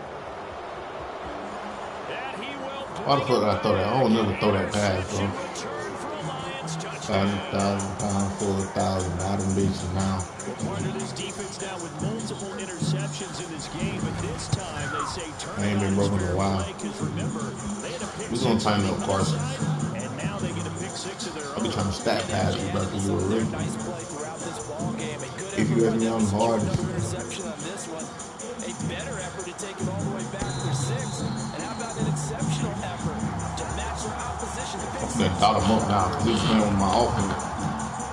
[SPEAKER 1] And he will
[SPEAKER 3] Why the fuck did I throw that? I don't never throw that pass, bro.
[SPEAKER 1] return for a Lions touchdown.
[SPEAKER 3] 1,000 pounds, 4,000. I done beat you now.
[SPEAKER 1] Part of this defense now with multiple interceptions in this game, but this time they say turn
[SPEAKER 3] I ain't been broken in a while.
[SPEAKER 1] because remember, they had a pick
[SPEAKER 3] We're gonna
[SPEAKER 1] 6
[SPEAKER 3] tighten
[SPEAKER 1] on
[SPEAKER 3] up
[SPEAKER 1] the
[SPEAKER 3] Carson.
[SPEAKER 1] other side, and now they get a pick 6 of their
[SPEAKER 3] I be
[SPEAKER 1] own.
[SPEAKER 3] trying to stat pass you, bro, because you were really.
[SPEAKER 2] Nice play throughout this ball game. A good
[SPEAKER 3] If you
[SPEAKER 2] effort
[SPEAKER 3] ask me,
[SPEAKER 2] by
[SPEAKER 3] I'm
[SPEAKER 2] them to
[SPEAKER 3] hard.
[SPEAKER 2] secure another interception on this one. A better effort to take it all the way back for 6. And how about an exceptional effort to match their opposition's pick
[SPEAKER 3] I'm gonna dot him up now, because he's playing with my offense.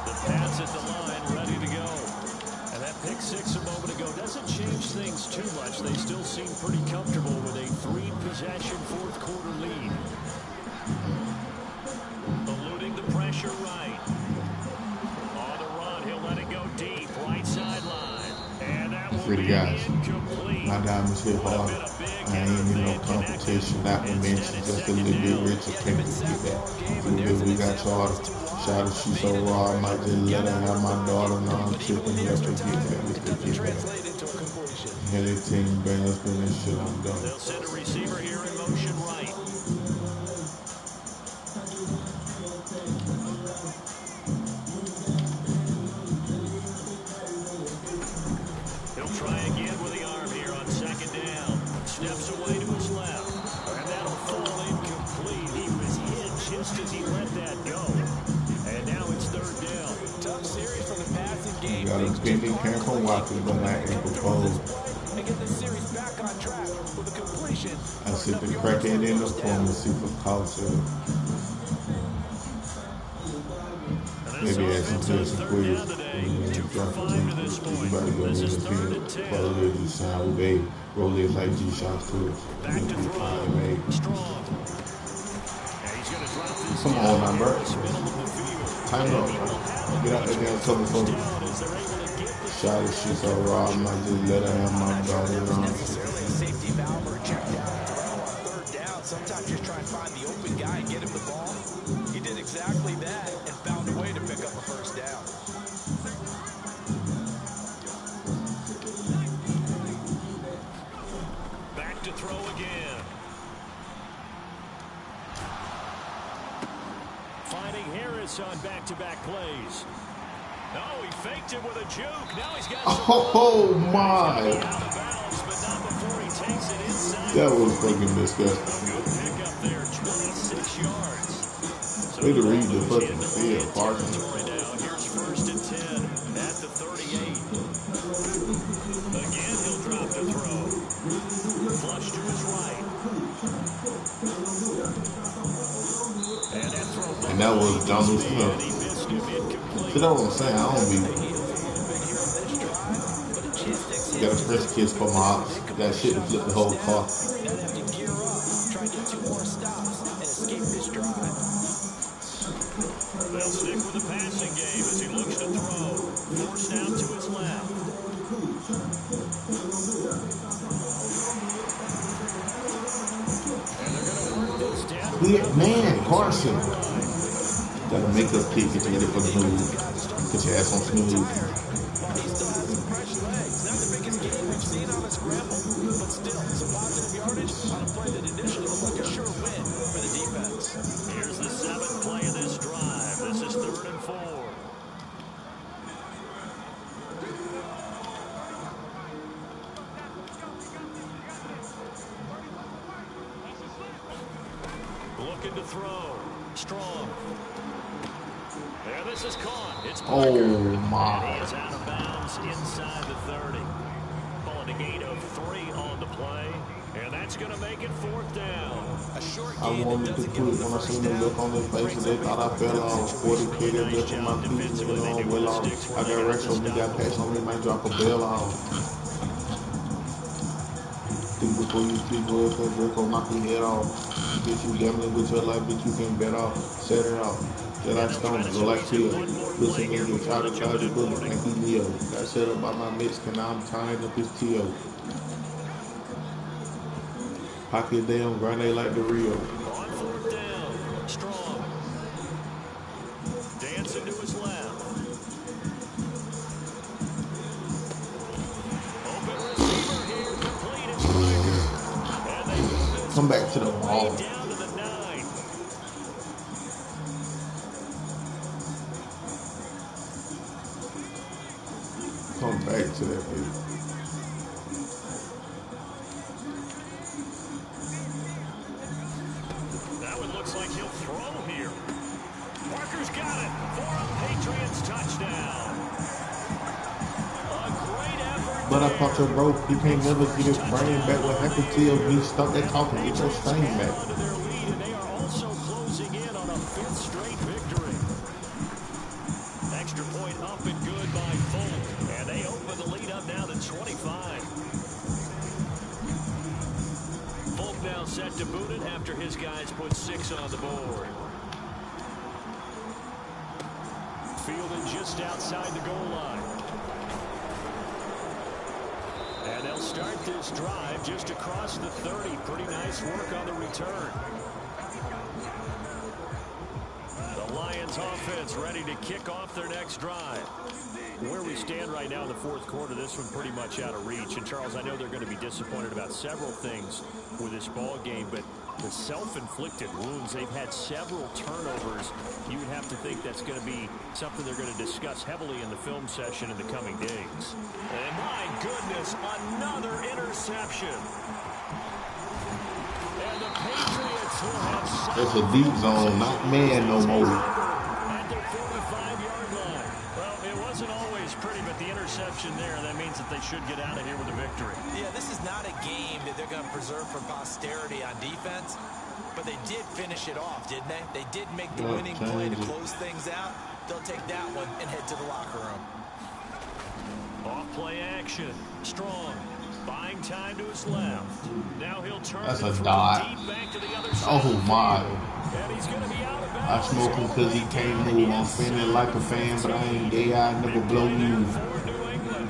[SPEAKER 1] The pass at the line, ready to go. And that pick 6 a moment ago doesn't change things too much. They still seem pretty comfortable with a 3-possession 4th quarter lead. Eluding the pressure right. On the run, he'll let it go deep, right sideline. And that will
[SPEAKER 3] Free the
[SPEAKER 1] be
[SPEAKER 3] guys.
[SPEAKER 1] incomplete.
[SPEAKER 3] My diamonds hit hard. I ain't in no competition, not to mention just a little bit richer. Can't forget that. We got charter. Shout out, she so raw. I might just let her have my daughter. No, I'm tripping. Let's forget that. Let's forget that. Nearly 10 bands, but this shit I'm done.
[SPEAKER 1] They'll send a receiver here in motion right. He'll try again with the arm here on 2nd down. Steps away to his left. And that'll fall incomplete. He was hit just as he let that go. And now it's 3rd down.
[SPEAKER 2] Tough series from the passing game.
[SPEAKER 3] Got a pending camp from Watkins, but I ain't proposed.
[SPEAKER 2] And get this series back on track with a completion.
[SPEAKER 3] I sit the crackhead in the pharmacy for culture. Maybe add some tips and quiz. Everybody go in the field. Follow the design with A. Roll it like G-Shots to it.
[SPEAKER 1] Back to throw. Strong. And he's going to drop this.
[SPEAKER 3] Come on, man, bro.
[SPEAKER 1] Middle of the field.
[SPEAKER 3] Time up, bro. Get out there and cover for me.
[SPEAKER 1] As they're able to get the
[SPEAKER 3] Shot of shit so raw, I might just let her have my body
[SPEAKER 2] There was
[SPEAKER 3] on.
[SPEAKER 2] necessarily a safety valve or a check down throw on third down. Sometimes just try and find the open guy and get him the ball. He did exactly that and found a way to pick up a first down.
[SPEAKER 1] Back to throw again. Finding Harris on back-to-back plays. Oh, he faked it with a juke. Now he's got
[SPEAKER 3] Oh my!
[SPEAKER 1] out of bounds, but not before he takes it inside.
[SPEAKER 3] That was fucking disgusting.
[SPEAKER 1] Good pickup there, 26 yards. So
[SPEAKER 3] Way to read the fucking field, Parker.
[SPEAKER 1] now. Here's 1st and 10 at the 38. Again, he'll drop the throw. Flush to his right.
[SPEAKER 3] And that was Donald Smith. See, that's what I'm saying. I don't be. Got a French kiss for my ops. Got shit to flip the whole car.
[SPEAKER 1] They'll stick with the passing game as he looks to throw. Forced out to his left. And they're going to work this down.
[SPEAKER 3] Yeah, man, Carson. Got a makeup kit, get you ready for the move. Put your ass on snooze.
[SPEAKER 2] He still has some fresh legs. Not the biggest game we've seen on a scramble, but still some positive yardage on a play that initially looked like a sure win for the defense.
[SPEAKER 1] Here's the 7th play of this drive. This is 3rd and 4. Looking to throw. Strong. And this is caught. It's Parker.
[SPEAKER 3] Oh my.
[SPEAKER 1] And he is out of bounds inside the 30. Calling a gain of 3 on the play. And that's going to make it 4th down.
[SPEAKER 2] A short
[SPEAKER 3] I
[SPEAKER 2] game
[SPEAKER 3] wanted
[SPEAKER 2] that
[SPEAKER 3] to
[SPEAKER 2] doesn't
[SPEAKER 3] quit
[SPEAKER 2] give
[SPEAKER 3] when I
[SPEAKER 2] a first
[SPEAKER 3] seen them
[SPEAKER 2] down.
[SPEAKER 3] look on their faces. They thought I fell off. 40K, they look on my feet, looking on well off. I got racks on me, got packs on me, might drop a bell off. Think before you speak, go ahead, Draco, knock your head off. Bitch, you gambling with your life, bitch, you can bet off. Set it off. Get like stone, go like Phil. Listen in your try to charge a bullet, can't be Leo. Got set up by my Mexican, now I'm tying up his T.O. Pocket down, grande like the Rio.
[SPEAKER 1] On 4th down. Strong. Dancing to his left. Open receiver here. Complete. It's Parker. And they move this
[SPEAKER 3] Come back to the ball.
[SPEAKER 1] way down to the 9.
[SPEAKER 3] Come back to that bitch.
[SPEAKER 1] That one looks like he'll throw here. Parker's got it for a Patriots touchdown. A great effort.
[SPEAKER 3] But I thought your bro, he can't never get his brain back. What happened to you? You stop that talking, get your stain back.
[SPEAKER 1] Onto their lead, and they are also closing in on a 5th straight victory. Extra point up and good by Folk, and they open the lead up now to 25. Folk now set to boot it after his guys put 6 on the board. Fielded just outside the goal line. And they'll start this drive just across the 30. Pretty nice work on the return. The Lions offense ready to kick off their next drive. Where we stand right now in the 4th quarter, this one pretty much out of reach. And Charles, I know they're going to be disappointed about several things with this ball game, but the self-inflicted wounds, they've had several turnovers. You would have to think that's going to be something they're going to discuss heavily in the film session in the coming days. And my goodness, another interception. And the Patriots will have
[SPEAKER 3] It's a deep zone, not man no more.
[SPEAKER 1] at their 45-yard line. Well, it wasn't always pretty, but the interception there, that means that they should get out of here with a victory.
[SPEAKER 2] Yeah, this is not a game that they're going to preserve for posterity on defense, but they did finish it off, didn't they? They did make the winning play to close things out. They'll take that one and head to the locker room.
[SPEAKER 1] Off play action. Strong. Buying time to his left. Now he'll turn
[SPEAKER 3] That's
[SPEAKER 1] and
[SPEAKER 3] a
[SPEAKER 1] throw
[SPEAKER 3] dot.
[SPEAKER 1] deep back to the other side.
[SPEAKER 3] Oh my.
[SPEAKER 1] And he's going to be out of
[SPEAKER 3] I
[SPEAKER 1] bounds.
[SPEAKER 3] smoke him cause he can't move. I'm feeling like a fan, but I ain't gay. I never blow you.
[SPEAKER 1] For New England.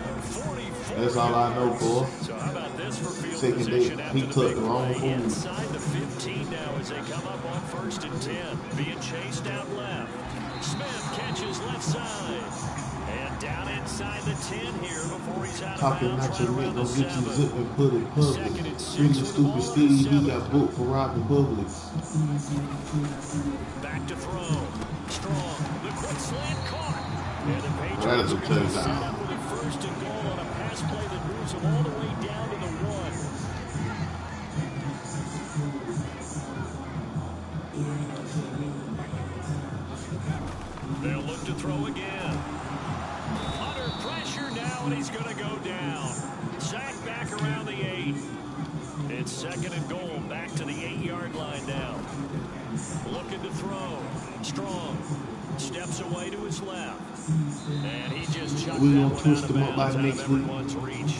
[SPEAKER 3] That's all I know for.
[SPEAKER 1] So how about this for field
[SPEAKER 3] Second day,
[SPEAKER 1] position
[SPEAKER 3] he
[SPEAKER 1] after the
[SPEAKER 3] took
[SPEAKER 1] big
[SPEAKER 3] the wrong
[SPEAKER 1] play?
[SPEAKER 3] move.
[SPEAKER 1] Inside the 15 now as they come up on 1st and 10. Being chased out left. Smith catches left side. And down inside the 10 here before he's out of
[SPEAKER 3] Talking
[SPEAKER 1] bounds
[SPEAKER 3] not
[SPEAKER 1] right
[SPEAKER 3] your neck,
[SPEAKER 1] around the
[SPEAKER 3] don't get you
[SPEAKER 1] 7.
[SPEAKER 3] zipped and put it public.
[SPEAKER 1] 2nd and 6
[SPEAKER 3] Really
[SPEAKER 1] with the
[SPEAKER 3] stupid
[SPEAKER 1] ball at the
[SPEAKER 3] Steve, he
[SPEAKER 1] 7.
[SPEAKER 3] got booked for robbing Publix.
[SPEAKER 1] Back to throw. Strong. The quick slant caught. And the
[SPEAKER 3] Well, that
[SPEAKER 1] Patriots
[SPEAKER 3] is a
[SPEAKER 1] are going to be set
[SPEAKER 3] touchdown.
[SPEAKER 1] up with a 1st and goal on a pass play that moves them all the way down to the 1. They'll look to throw again. Under pressure now, and he's going to go down. Sacked back around the 8. It's 2nd and goal, back to the 8-yard line now. Looking to throw. Strong. Steps away to his left. And he just chucked
[SPEAKER 3] We
[SPEAKER 1] that
[SPEAKER 3] gonna
[SPEAKER 1] one
[SPEAKER 3] twist
[SPEAKER 1] out of
[SPEAKER 3] him up by
[SPEAKER 1] bounds out of
[SPEAKER 3] next week.
[SPEAKER 1] everyone's reach.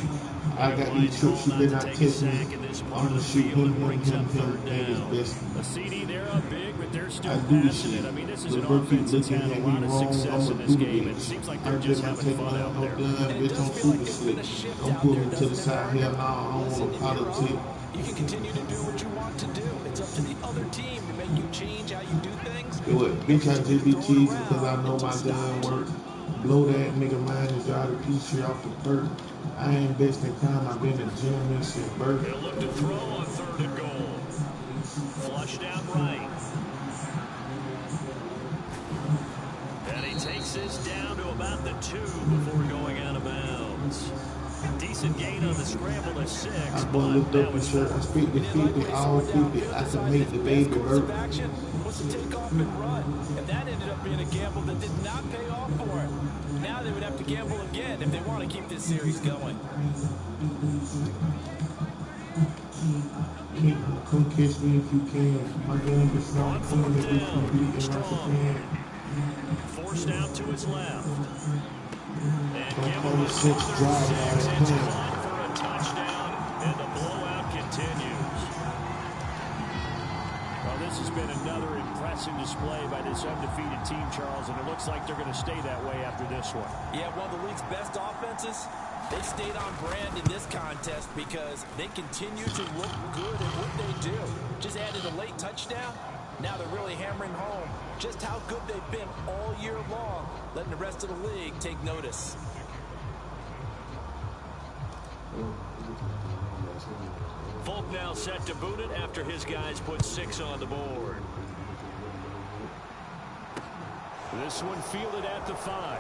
[SPEAKER 3] I got these trips, you better not test me. I'm gonna shoot him, and his best.
[SPEAKER 1] A CD, they're up big, but they're still
[SPEAKER 3] I do this
[SPEAKER 1] passing
[SPEAKER 3] shit.
[SPEAKER 1] it. I mean, this is
[SPEAKER 3] The
[SPEAKER 1] an
[SPEAKER 3] bird keep
[SPEAKER 1] offense that's
[SPEAKER 3] looking
[SPEAKER 1] had a
[SPEAKER 3] at me
[SPEAKER 1] lot of
[SPEAKER 3] wrong,
[SPEAKER 1] success in
[SPEAKER 3] I'ma
[SPEAKER 1] this
[SPEAKER 3] do
[SPEAKER 1] game. It
[SPEAKER 3] this.
[SPEAKER 1] seems like
[SPEAKER 3] I
[SPEAKER 1] they're just
[SPEAKER 3] just
[SPEAKER 1] having
[SPEAKER 3] take
[SPEAKER 1] fun
[SPEAKER 3] my
[SPEAKER 1] out
[SPEAKER 3] no
[SPEAKER 1] there.
[SPEAKER 3] gun, bitch, I'm super slick. Don't pull me to the side, hell no, I don't wanna politic.
[SPEAKER 2] You can continue to do what you want to do. It's up to the other team to make you change how you do things.
[SPEAKER 3] It what, bitch, I just be cheesy because I know my gun work. Blow that nigga mind and drive the piece shit off the perk. I ain't best in crime, I've been a gentleman since birth.
[SPEAKER 1] They'll look to throw on 3rd and goal. Flushed out right. And he takes this down to about the 2 before going out of bounds. Decent gain on the scramble at 6.
[SPEAKER 3] I boy looked up and said, I speak the 50, all 50. I can make the baby hurt.
[SPEAKER 2] Was to take off and run, and that ended up being a gamble that did not pay off for it. Now they would have to gamble again if they want to keep this series going.
[SPEAKER 3] Come catch me if you can. My gun is not clean if it's complete and not fan.
[SPEAKER 1] Forced out to his left. And
[SPEAKER 3] Don't
[SPEAKER 1] give
[SPEAKER 3] call
[SPEAKER 1] him
[SPEAKER 3] it 6 drive out of
[SPEAKER 1] it's
[SPEAKER 3] hand.
[SPEAKER 1] caught for a touchdown, and the blowout continues. Well, this has been another impressive display by this undefeated team, Charles, and it looks like they're going to stay that way after this one.
[SPEAKER 2] Yeah, one of the league's best offenses. They stayed on brand in this contest because they continue to look good at what they do. Just added a late touchdown. Now they're really hammering home just how good they've been all year long, letting the rest of the league take notice.
[SPEAKER 1] Folk now set to boot it after his guys put 6 on the board. This one fielded at the 5.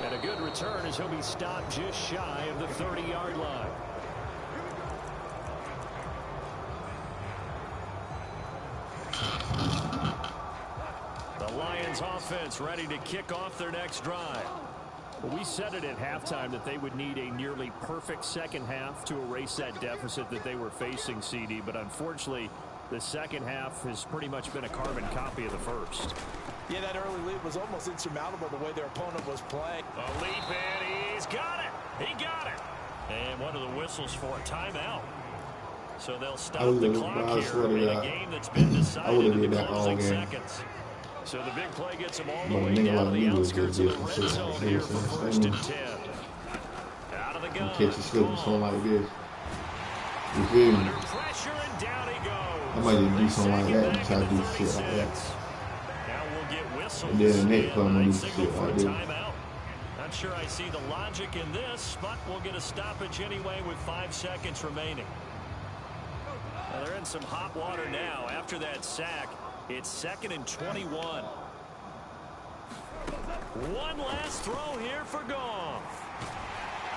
[SPEAKER 1] And a good return as he'll be stopped just shy of the 30-yard line. The Lions offense ready to kick off their next drive. Well, we said it at halftime that they would need a nearly perfect second half to erase that deficit that they were facing, CD. But unfortunately, the second half has pretty much been a carbon copy of the first.
[SPEAKER 2] Yeah, that early lead was almost insurmountable the way their opponent was playing.
[SPEAKER 1] A leap, and he's got it. He got it. And one of the whistles for a timeout. So they'll stop the clock here in a game that's been decided in the closing seconds. So the big play gets them all the way down to the outskirts of the red zone here for 1st and 10. Out of the gun.
[SPEAKER 3] Catch a slip or something like this. You feel me?
[SPEAKER 1] Under pressure, and down he goes.
[SPEAKER 3] I might just do something like that and try to do shit like that.
[SPEAKER 1] Now we'll get whistles.
[SPEAKER 3] And then the next time I'm gonna do
[SPEAKER 1] signal
[SPEAKER 3] shit
[SPEAKER 1] for
[SPEAKER 3] like
[SPEAKER 1] a
[SPEAKER 3] this.
[SPEAKER 1] timeout. Not sure I see the logic in this, but we'll get a stoppage anyway with 5 seconds remaining. Well, they're in some hot water now. After that sack, it's 2nd and 21. One last throw here for Goff.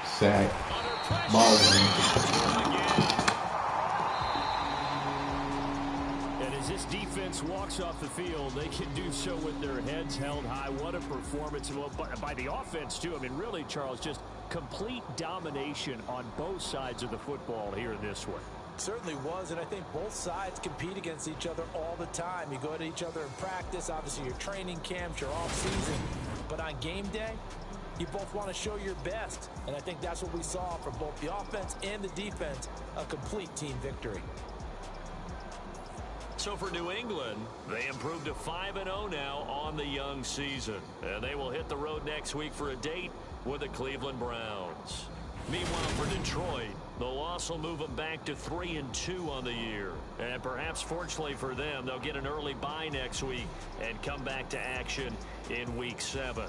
[SPEAKER 3] Sack. Ball
[SPEAKER 1] And as this defense walks off the field, they can do so with their heads held high. What a performance by the offense, too. I mean, really, Charles, just complete domination on both sides of the football here in this one.
[SPEAKER 2] Certainly was, and I think both sides compete against each other all the time. You go at each other in practice, obviously your training camps, your off-season. But on game day, you both want to show your best. And I think that's what we saw from both the offense and the defense, a complete team victory.
[SPEAKER 1] So for New England, they improved to 5-0 now on the young season. And they will hit the road next week for a date with the Cleveland Browns. Meanwhile, for Detroit, the loss will move them back to 3-2 on the year. And perhaps fortunately for them, they'll get an early bye next week and come back to action in Week 7.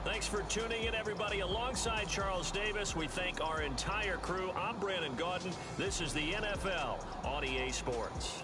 [SPEAKER 1] Thanks for tuning in, everybody. Alongside Charles Davis, we thank our entire crew. I'm Brandon Gaudin. This is the NFL on EA Sports.